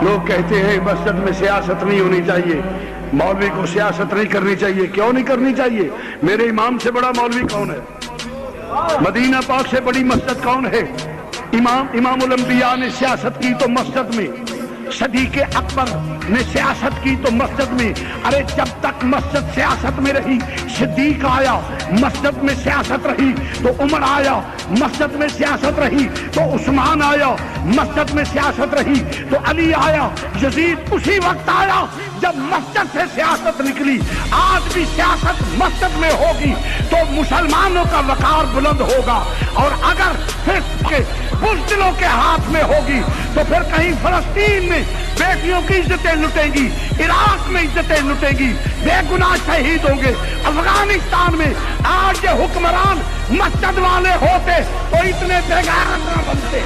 لوگ کہتے ہیں مسجد میں سیاست نہیں ہونی چاہیے، مولوی کو سیاست نہیں کرنی چاہیے. کیوں نہیں کرنی چاہیے؟ میرے امام سے بڑا مولوی کون ہے؟ مدینہ پاک سے بڑی مسجد کون ہے؟ امام الانبیاء نے سیاست کی تو مسجد میں، صدیق اکبر نے سیاست کی تو مسجد میں. ارے جب تک مسجد سیاست میں رہی، صدیق آیا مسجد میں سیاست رہی، تو عمر آیا مسجد میں سیاست رہی، تو عثمان آیا مسجد میں سیاست رہی، تو علی آیا، یزید اسی وقت آیا جب مسجد سے سیاست نکلی. آج بھی سیاست مسجد میں ہوگی تو مسلمانوں کا وقار بلند ہوگا، اور اگر فسق کے بزدلوں کے ہاتھ میں ہوگی تو پھر کہیں فلسطین میں بیٹیوں کی عزتیں لٹیں گی، عراق میں عزتیں لٹیں گی، بے گناہ شہید ہوں گے. افغانستان میں آج یہ حکمران مسجد والے ہوتے تو اتنے بے غیرت نہ بنتے.